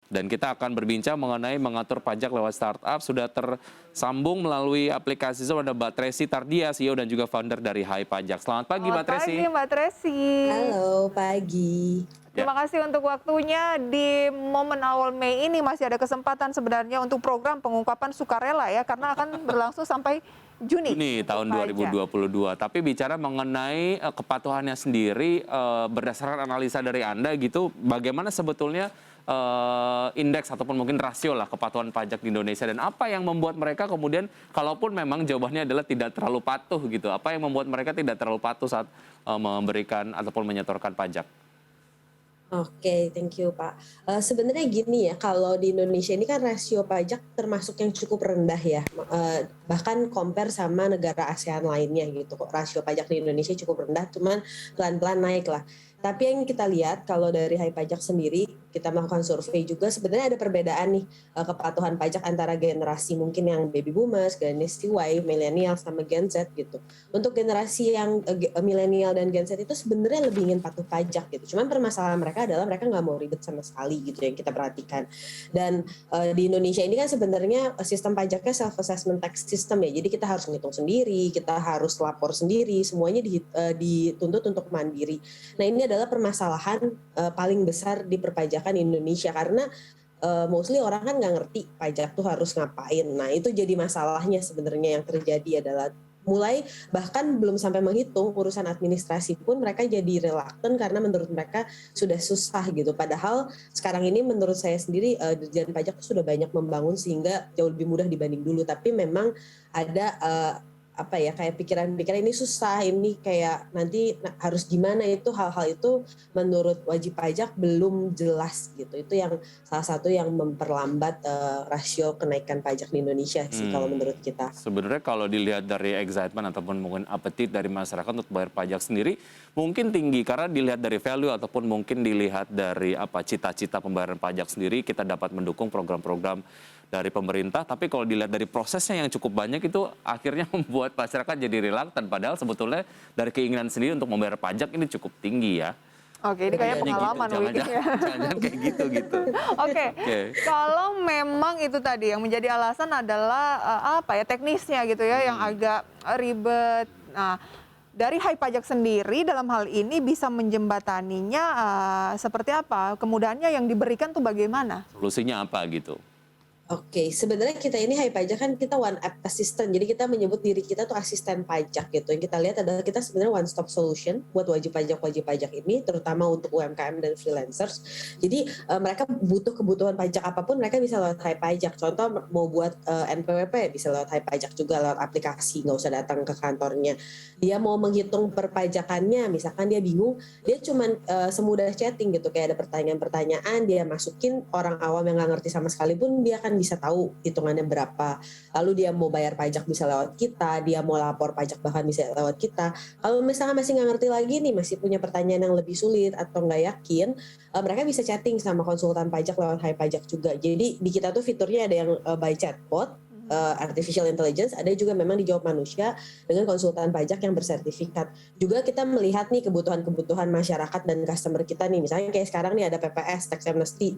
Dan kita akan berbincang mengenai mengatur pajak lewat startup. Sudah tersambung melalui aplikasi Zoom ada Mbak Tracy Tardia, CEO dan juga founder dari Hai Pajak. Selamat pagi Selamat Mbak pagi Tracy. Mbak Tracy. Halo, pagi. Ya, Terima kasih untuk waktunya di momen awal Mei ini masih ada kesempatan sebenarnya untuk program pengungkapan sukarela ya karena akan berlangsung sampai Juni Juni untuk tahun pajak. 2022. Tapi bicara mengenai kepatuhannya sendiri, berdasarkan analisa dari Anda gitu, bagaimana sebetulnya indeks ataupun mungkin rasio lah kepatuhan pajak di Indonesia dan apa yang membuat mereka kemudian kalaupun memang jawabannya adalah tidak terlalu patuh gitu, apa yang membuat mereka tidak terlalu patuh saat memberikan ataupun menyetorkan pajak? Oke, thank you Pak. Sebenarnya gini ya, kalau di Indonesia ini kan rasio pajak termasuk yang cukup rendah ya, bahkan compare sama negara ASEAN lainnya gitu. Rasio pajak di Indonesia cukup rendah, cuman pelan-pelan naik lah. Tapi yang kita lihat kalau dari Hai Pajak sendiri, kita melakukan survei juga sebenarnya ada perbedaan nih kepatuhan pajak antara generasi mungkin yang baby boomers, generasi Y, milenial sama Gen Z gitu. Untuk generasi yang milenial dan Gen Z itu sebenarnya lebih ingin patuh pajak gitu. Cuman permasalahan mereka adalah mereka nggak mau ribet sama sekali gitu yang kita perhatikan. Dan di Indonesia ini kan sebenarnya sistem pajaknya self assessment tax system ya. Jadi kita harus ngitung sendiri, kita harus lapor sendiri, semuanya dituntut untuk mandiri. Nah ini adalah permasalahan paling besar di perpajakan Indonesia karena mostly orang kan nggak ngerti pajak tuh harus ngapain. Nah itu jadi masalahnya sebenarnya yang terjadi adalah mulai bahkan belum sampai menghitung urusan administrasi pun mereka jadi reluctant karena menurut mereka sudah susah gitu. Padahal sekarang ini menurut saya sendiri Dirjen Pajak sudah banyak membangun sehingga jauh lebih mudah dibanding dulu. Tapi memang ada apa ya kayak pikiran-pikiran ini susah, ini kayak nanti harus gimana, itu hal-hal itu menurut wajib pajak belum jelas gitu. Itu yang salah satu yang memperlambat rasio kenaikan pajak di Indonesia sih kalau menurut kita. Sebenarnya kalau dilihat dari excitement ataupun mungkin appetite dari masyarakat untuk bayar pajak sendiri mungkin tinggi karena dilihat dari value ataupun mungkin dilihat dari apa cita-cita pembayaran pajak sendiri kita dapat mendukung program-program dari pemerintah, tapi kalau dilihat dari prosesnya yang cukup banyak itu akhirnya membuat masyarakat jadi reluctant padahal sebetulnya dari keinginan sendiri untuk membayar pajak ini cukup tinggi ya. Oke, ini kayak Kayaknya pengalaman gitu. Wiki ya. Jangan kayak gitu. Oke, Oke. kalau memang itu tadi yang menjadi alasan adalah apa ya teknisnya gitu ya yang agak ribet. Nah, dari Hai Pajak sendiri dalam hal ini bisa menjembataninya seperti apa? Kemudahannya yang diberikan tuh bagaimana? Solusinya apa gitu? Oke, sebenarnya kita ini Hai Pajak kan kita one app assistant. Jadi kita menyebut diri kita tuh asisten pajak gitu. Yang kita lihat adalah kita sebenarnya one stop solution buat wajib pajak ini, terutama untuk UMKM dan freelancers. Jadi mereka butuh kebutuhan pajak apapun mereka bisa lewat Hai Pajak. Contoh mau buat NPWP bisa lewat Hai Pajak juga lewat aplikasi, nggak usah datang ke kantornya. Dia mau menghitung perpajakannya, misalkan dia bingung, dia cuman semudah chatting gitu, kayak ada pertanyaan-pertanyaan, dia masukin, orang awam yang nggak ngerti sama sekali pun dia akan bisa tahu hitungannya berapa. Lalu dia mau bayar pajak bisa lewat kita, dia mau lapor pajak bahkan bisa lewat kita. Kalau misalnya masih nggak ngerti lagi nih, masih punya pertanyaan yang lebih sulit atau nggak yakin, mereka bisa chatting sama konsultan pajak lewat Hai Pajak juga. Jadi di kita tuh fiturnya ada yang by chatbot, artificial intelligence, ada juga memang dijawab manusia dengan konsultan pajak yang bersertifikat. Juga kita melihat nih kebutuhan-kebutuhan masyarakat dan customer kita nih, misalnya kayak sekarang nih ada PPS, tax amnesty,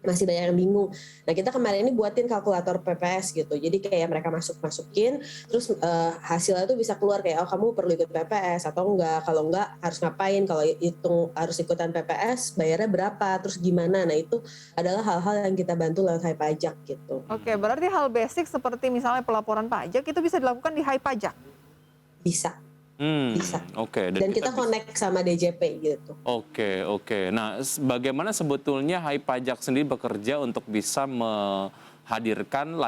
masih banyak yang bingung. Nah kita kemarin ini buatin kalkulator PPS gitu. Jadi kayak mereka masukin, terus hasilnya tuh bisa keluar kayak oh kamu perlu ikut PPS atau enggak. Kalau enggak harus ngapain. Kalau hitung harus ikutan PPS bayarnya berapa. Terus gimana. Nah itu adalah hal-hal yang kita bantu lewat Hai Pajak gitu. Oke, berarti hal basic seperti misalnya pelaporan pajak itu bisa dilakukan di Hai Pajak? Bisa. Oke. Dan kita connect sama DJP gitu. Oke. Nah, bagaimana sebetulnya Hai Pajak sendiri bekerja untuk bisa menghadirkan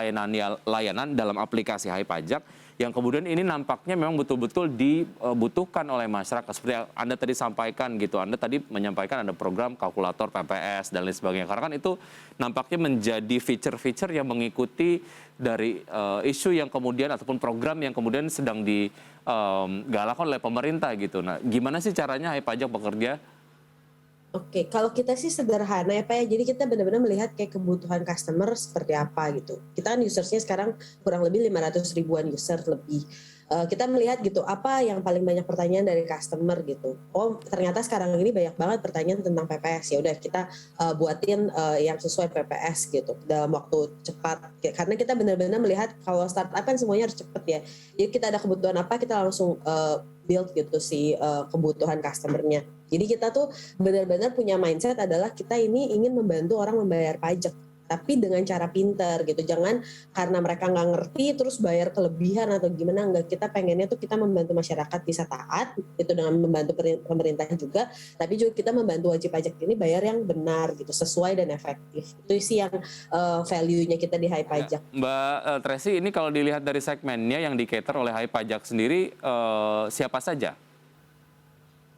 layanan dalam aplikasi Hai Pajak yang kemudian ini nampaknya memang betul-betul dibutuhkan oleh masyarakat. Seperti yang Anda tadi sampaikan gitu, Anda tadi menyampaikan ada program kalkulator PPS dan lain sebagainya. Karena kan itu nampaknya menjadi feature-feature yang mengikuti dari isu yang kemudian ataupun program yang kemudian sedang digalakkan oleh pemerintah gitu. Nah, gimana sih caranya Hai Pajak bekerja? Oke, kalau kita sih sederhana ya Pak ya, jadi kita benar-benar melihat kayak kebutuhan customer seperti apa gitu. Kita kan usersnya sekarang kurang lebih 500 ribuan user lebih. kita melihat gitu apa yang paling banyak pertanyaan dari customer gitu. Oh ternyata sekarang ini banyak banget pertanyaan tentang PPS. Ya udah kita buatin yang sesuai PPS gitu dalam waktu cepat. Karena kita benar-benar melihat kalau startup kan semuanya harus cepat ya. Jadi kita ada kebutuhan apa kita langsung build gitu si kebutuhan customernya. Jadi kita tuh benar-benar punya mindset adalah kita ini ingin membantu orang membayar pajak, tapi dengan cara pintar gitu. Jangan karena mereka nggak ngerti terus bayar kelebihan atau gimana. Enggak, kita pengennya tuh kita membantu masyarakat bisa taat itu dengan membantu pemerintah juga, tapi juga kita membantu wajib pajak ini bayar yang benar gitu, sesuai dan efektif. Itu sih yang value-nya kita di Hai Pajak. Mbak Tracy, ini kalau dilihat dari segmennya yang di-cater oleh Hai Pajak sendiri, siapa saja?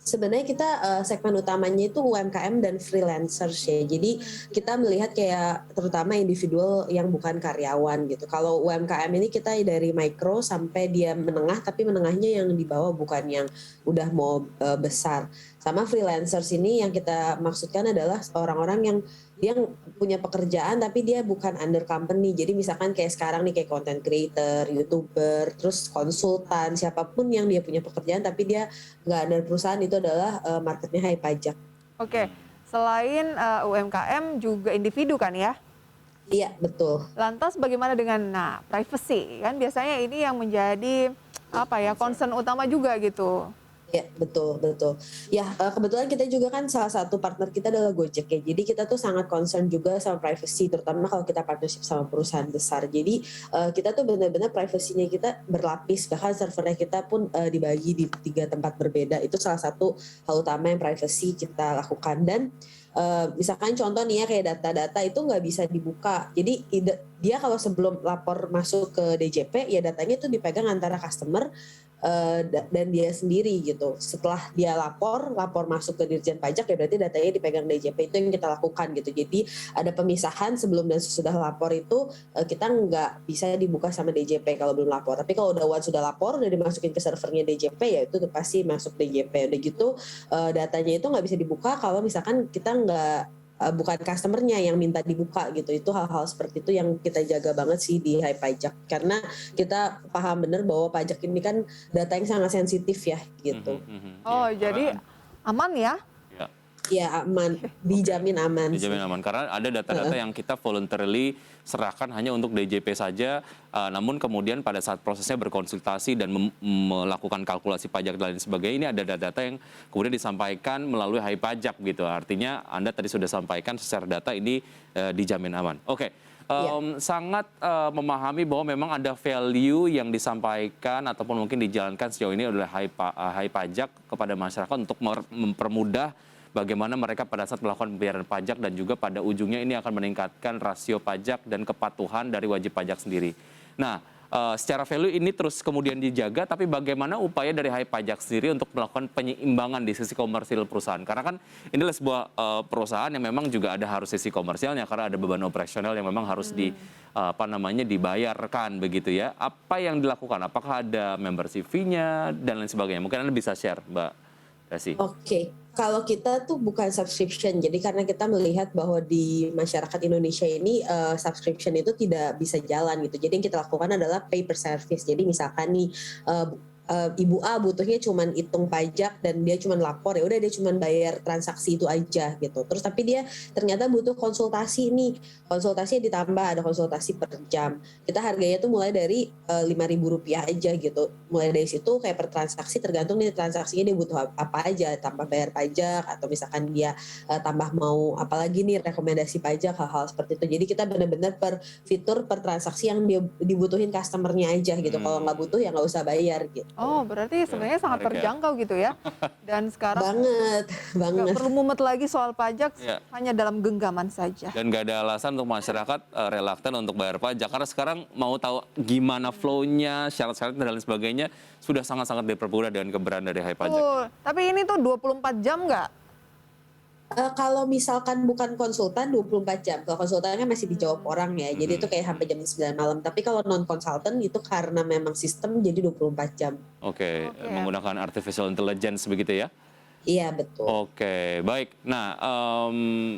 Sebenarnya kita segmen utamanya itu UMKM dan freelancers ya. Jadi kita melihat kayak terutama individual yang bukan karyawan gitu. Kalau UMKM ini kita dari mikro sampai dia menengah, tapi menengahnya yang di bawah bukan yang udah mau besar. Sama freelancers ini yang kita maksudkan adalah orang-orang yang dia punya pekerjaan tapi dia bukan under company. Jadi misalkan kayak sekarang nih kayak content creator, YouTuber, terus konsultan, siapapun yang dia punya pekerjaan tapi dia nggak under perusahaan, itu adalah marketnya Hai Pajak. Oke, selain UMKM juga individu kan ya? Iya, betul. Lantas bagaimana dengan privacy? Kan biasanya ini yang menjadi concern utama juga gitu. Ya, betul, betul. Ya, kebetulan kita juga kan salah satu partner kita adalah Gojek ya. Jadi kita tuh sangat concern juga sama privacy, terutama kalau kita partnership sama perusahaan besar. Jadi kita tuh benar-benar privasinya kita berlapis, bahkan servernya kita pun dibagi di 3 tempat berbeda. Itu salah satu hal utama yang privacy kita lakukan. Dan misalkan contoh nih ya kayak data-data itu nggak bisa dibuka. Jadi dia kalau sebelum lapor masuk ke DJP, ya datanya itu dipegang antara customer dan dia sendiri gitu. Setelah dia lapor masuk ke Dirjen Pajak, ya berarti datanya dipegang DJP. Itu yang kita lakukan gitu. Jadi ada pemisahan sebelum dan sesudah lapor itu kita nggak bisa dibuka sama DJP kalau belum lapor. Tapi kalau udah sudah lapor, udah dimasukin ke servernya DJP, ya itu tuh pasti masuk DJP. Udah gitu datanya itu nggak bisa dibuka kalau misalkan kita bukan customernya yang minta dibuka gitu. Itu hal-hal seperti itu yang kita jaga banget sih di Hai Pajak, karena kita paham bener bahwa pajak ini kan data yang sangat sensitif ya gitu. Oh, jadi aman ya? Ya aman, dijamin aman. Dijamin aman karena ada data-data yang kita voluntarily serahkan hanya untuk DJP saja, namun kemudian pada saat prosesnya berkonsultasi dan melakukan kalkulasi pajak dan lain sebagainya, ini ada data-data yang kemudian disampaikan melalui Hai Pajak gitu. Artinya Anda tadi sudah sampaikan secara data ini dijamin aman. Oke. Sangat memahami bahwa memang ada value yang disampaikan ataupun mungkin dijalankan sejauh ini oleh Hai Pajak kepada masyarakat untuk mempermudah bagaimana mereka pada saat melakukan pembayaran pajak dan juga pada ujungnya ini akan meningkatkan rasio pajak dan kepatuhan dari wajib pajak sendiri. Nah, secara value ini terus kemudian dijaga, tapi bagaimana upaya dari Hai Pajak sendiri untuk melakukan penyeimbangan di sisi komersil perusahaan? Karena kan ini adalah sebuah perusahaan yang memang juga ada harus sisi komersialnya karena ada beban operasional yang memang harus dibayarkan begitu ya. Apa yang dilakukan? Apakah ada membership fee-nya dan lain sebagainya? Mungkin Anda bisa share, Mbak Tracy. Oke. Kalau kita tuh bukan subscription, jadi karena kita melihat bahwa di masyarakat Indonesia ini subscription itu tidak bisa jalan gitu. Jadi yang kita lakukan adalah pay per service. Jadi misalkan nih Ibu A butuhnya cuman hitung pajak dan dia cuman lapor, ya udah dia cuman bayar transaksi itu aja gitu. Terus tapi dia ternyata butuh konsultasi nih, konsultasinya ditambah, ada konsultasi per jam. Kita harganya tuh mulai dari Rp5.000 aja gitu. Mulai dari situ kayak per transaksi tergantung nih transaksinya dia butuh apa aja, tambah bayar pajak atau misalkan dia tambah mau apalagi nih rekomendasi pajak, hal-hal seperti itu. Jadi kita benar-benar per fitur per transaksi yang dia dibutuhin customernya aja gitu. Kalau nggak butuh ya nggak usah bayar gitu. Oh, berarti sebenarnya sangat terjangkau gitu ya. Dan sekarang nggak perlu mumet lagi soal pajak, hanya dalam genggaman saja. Dan nggak ada alasan untuk masyarakat relaktan untuk bayar pajak. Karena sekarang mau tahu gimana flow-nya, syarat-syaratnya dan lain sebagainya, sudah sangat-sangat dipermudah dengan keberadaan dari Hai Pajak. Tapi ini tuh 24 jam nggak? Kalau misalkan bukan konsultan 24 jam. Kalau konsultannya masih dijawab orang ya. Jadi itu kayak sampai jam 9 malam. Tapi kalau non konsultan itu karena memang sistem jadi 24 jam. Oke. Menggunakan artificial intelligence begitu ya? Iya, betul. Oke, baik. Nah,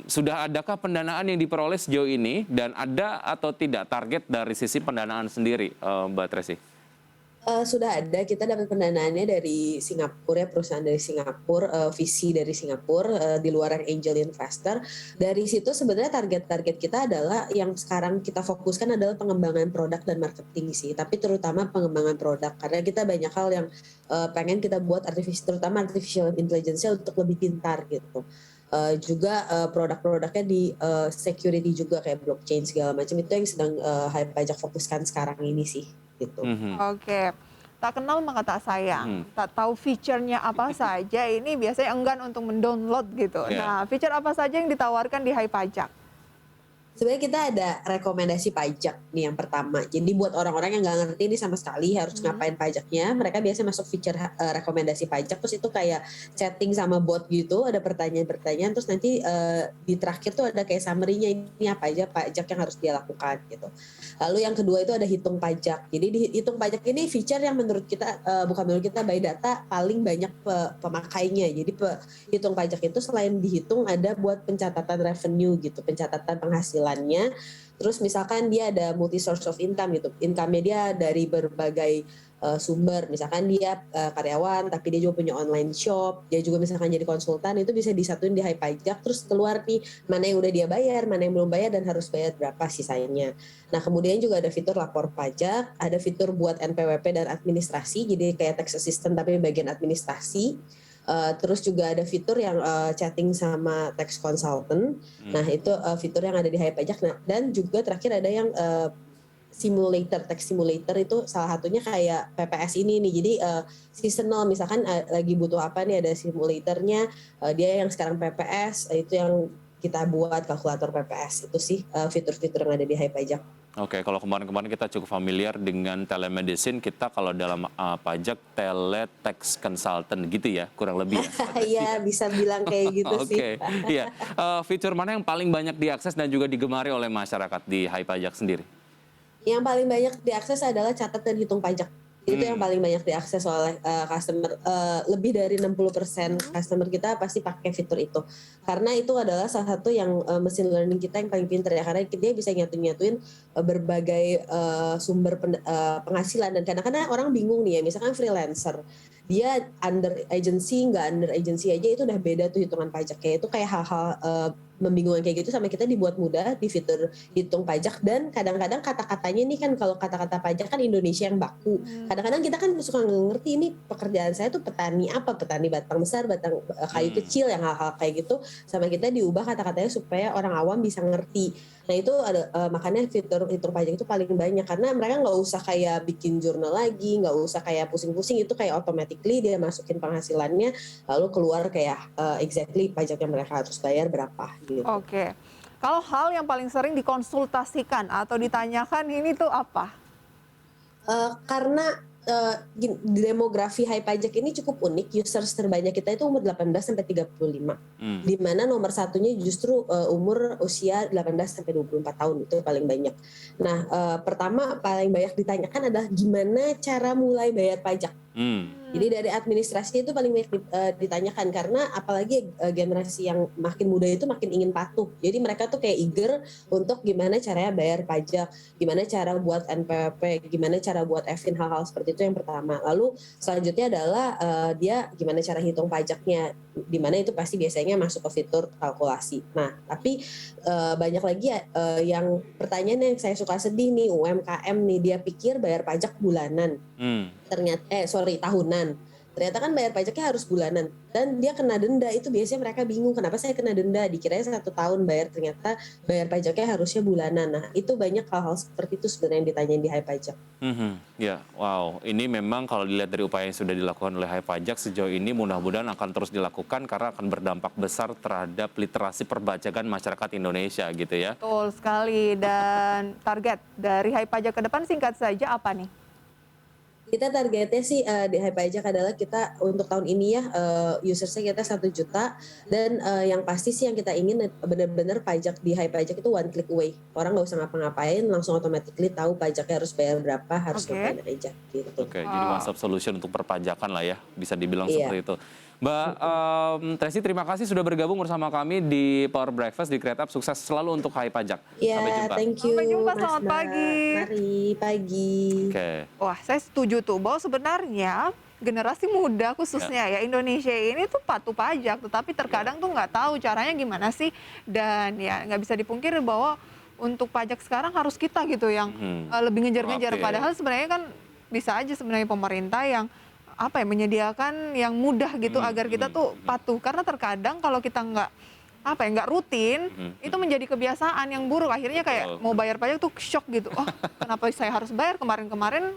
sudah adakah pendanaan yang diperoleh sejauh ini dan ada atau tidak target dari sisi pendanaan sendiri, Mbak Tracy? Sudah ada, kita dapat pendanaannya dari Singapura ya, perusahaan dari Singapura, VC dari Singapura, di luar yang angel investor. Dari situ sebenarnya target-target kita adalah yang sekarang kita fokuskan adalah pengembangan produk dan marketing sih, tapi terutama pengembangan produk karena kita banyak hal yang pengen kita buat terutama artificial intelligence-nya untuk lebih pintar gitu. Juga produk-produknya di security juga kayak blockchain segala macam itu yang sedang Hai Pajak fokuskan sekarang ini sih gitu. Oke. Tak kenal maka tak sayang. Tak tahu fiturnya apa saja, ini biasanya enggan untuk mendownload gitu. Iya. Nah, fitur apa saja yang ditawarkan di Hai Pajak? Sebenarnya kita ada rekomendasi pajak nih yang pertama. Jadi buat orang-orang yang nggak ngerti ini sama sekali harus ngapain pajaknya, mereka biasa masuk fitur rekomendasi pajak. Terus itu kayak chatting sama bot gitu, ada pertanyaan-pertanyaan. Terus nanti di terakhir tuh ada kayak summary-nya ini apa aja pajak yang harus dia lakukan gitu. Lalu yang kedua itu ada hitung pajak. Jadi di hitung pajak ini feature yang menurut kita, bukan menurut kita, by data paling banyak pemakainya. Jadi hitung pajak itu selain dihitung ada buat pencatatan revenue gitu, pencatatan penghasilannya. Terus misalkan dia ada multi source of income gitu, income-nya dia dari berbagai sumber, misalkan dia karyawan tapi dia juga punya online shop, dia juga misalkan jadi konsultan, itu bisa disatuin di Hai Pajak, terus keluar nih mana yang udah dia bayar, mana yang belum bayar dan harus bayar berapa sisanya. Nah kemudian juga ada fitur lapor pajak, ada fitur buat NPWP dan administrasi, jadi kayak tax assistant tapi bagian administrasi. Terus juga ada fitur yang chatting sama tax consultant. Nah itu fitur yang ada di Hai Pajak. Nah, dan juga terakhir ada yang simulator, tax simulator itu salah satunya kayak PPS ini nih. Jadi seasonal, misalkan lagi butuh apa nih, ada simulatornya. Dia yang sekarang PPS, itu yang kita buat kalkulator PPS. Itu sih fitur-fitur yang ada di Hai Pajak. Oke, kalau kemarin-kemarin kita cukup familiar dengan telemedicine, kita kalau dalam pajak teletext consultant gitu ya, kurang lebih ya. Iya, bisa bilang kayak gitu sih. Oke, iya. Fitur mana yang paling banyak diakses dan juga digemari oleh masyarakat di Hai Pajak sendiri? Yang paling banyak diakses adalah catat dan hitung pajak. Itu yang paling banyak diakses oleh customer. Lebih dari 60% customer kita pasti pakai fitur itu. Karena itu adalah salah satu yang machine learning kita yang paling pintar ya. Karena dia bisa nyatuin berbagai sumber penghasilan. Dan kadang-kadang orang bingung nih ya, misalkan freelancer. Dia under agency, nggak under agency aja itu udah beda tuh hitungan pajaknya. Itu kayak hal-hal membingungkan kayak gitu, sama kita dibuat mudah di fitur hitung pajak. Dan kadang-kadang kata-katanya nih kan, kalau kata-kata pajak kan Indonesia yang baku. Kadang-kadang kita kan suka nggak ngerti ini pekerjaan saya tuh petani apa, petani batang besar, batang kayu kecil, yang hal-hal kayak gitu, sama kita diubah kata-katanya supaya orang awam bisa ngerti. Nah itu ada makanya fitur hitung pajak itu paling banyak, karena mereka nggak usah kayak bikin jurnal lagi, nggak usah kayak pusing-pusing, itu kayak automatically dia masukin penghasilannya lalu keluar kayak exactly pajak yang mereka harus bayar berapa gitu. Oke. Kalau hal yang paling sering dikonsultasikan atau ditanyakan ini tuh apa? Karena demografi Hai Pajak ini cukup unik, users terbanyak kita itu umur 18 sampai 35. Di mana nomor satunya justru umur usia 18 sampai 24 tahun, itu paling banyak. Nah, pertama paling banyak ditanyakan adalah gimana cara mulai bayar pajak. Jadi dari administrasi itu paling banyak ditanyakan, karena apalagi generasi yang makin muda itu makin ingin patuh. Jadi mereka tuh kayak eager untuk gimana caranya bayar pajak, gimana cara buat NPWP, gimana cara buat EVIN, hal-hal seperti itu yang pertama. Lalu selanjutnya adalah dia gimana cara hitung pajaknya, dimana itu pasti biasanya masuk ke fitur kalkulasi. Nah, tapi banyak lagi yang pertanyaan yang saya suka sedih nih, UMKM nih, dia pikir bayar pajak bulanan. Ternyata tahunan. Ternyata kan bayar pajaknya harus bulanan, dan dia kena denda. Itu biasanya mereka bingung, kenapa saya kena denda, dikiranya 1 tahun bayar, ternyata bayar pajaknya harusnya bulanan. Nah itu banyak hal-hal seperti itu sebenarnya yang ditanyain di Hai Pajak. Ya, wow. Ini memang kalau dilihat dari upaya yang sudah dilakukan oleh Hai Pajak sejauh ini, mudah-mudahan akan terus dilakukan karena akan berdampak besar terhadap literasi perpajakan masyarakat Indonesia gitu ya. Betul sekali. Dan target dari Hai Pajak ke depan singkat saja apa nih? Kita targetnya sih di Hai Pajak adalah kita untuk tahun ini ya usersnya kita 1 juta, dan yang pasti sih yang kita ingin benar-benar pajak di Hai Pajak itu one click away. Orang nggak usah ngapa-ngapain, langsung automatically tahu pajaknya harus bayar berapa, harus ngapain aja gitu. Oke, jadi one stop solution untuk perpajakan lah ya, bisa dibilang seperti itu. Mbak Tracy, terima kasih sudah bergabung bersama kami di Power Breakfast di Create Up. Sukses selalu untuk Hai Pajak. Ya, Sampai jumpa. thank you. Sampai jumpa, Mas selamat Mbak. pagi. Mari, pagi. Oke. Wah, saya setuju tuh bahwa sebenarnya generasi muda khususnya ya Indonesia ini tuh patuh pajak, tetapi terkadang tuh nggak tahu caranya gimana sih, dan ya nggak bisa dipungkiri bahwa untuk pajak sekarang harus kita gitu yang lebih ngejar-ngejar. Oke. Padahal sebenarnya kan bisa aja sebenarnya pemerintah yang apa ya menyediakan yang mudah gitu agar kita tuh patuh, karena terkadang kalau kita nggak apa ya nggak rutin itu menjadi kebiasaan yang buruk, akhirnya kayak Betul. mau bayar pajak tuh shock gitu, oh kenapa saya harus bayar, kemarin-kemarin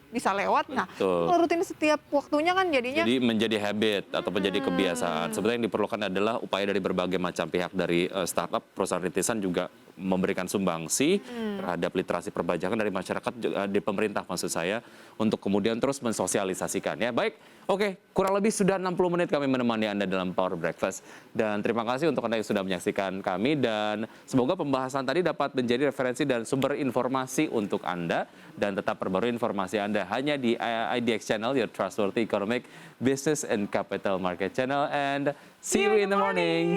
bisa lewat. Nah, Betul. kalau rutin setiap waktunya kan jadinya Jadi menjadi habit atau menjadi kebiasaan. Sebenarnya yang diperlukan adalah upaya dari berbagai macam pihak, dari startup, perusahaan rintisan juga memberikan sumbangsi terhadap literasi perpajakan dari masyarakat, di pemerintah maksud saya, untuk kemudian terus mensosialisasikan. Ya, baik. Oke, kurang lebih sudah 60 menit kami menemani Anda dalam Power Breakfast. Dan terima kasih untuk Anda yang sudah menyaksikan kami, dan semoga pembahasan tadi dapat menjadi referensi dan sumber informasi untuk Anda, dan tetap perbarui informasi Anda hanya di IDX Channel, your trustworthy economic, business and capital market channel, and see you in the morning.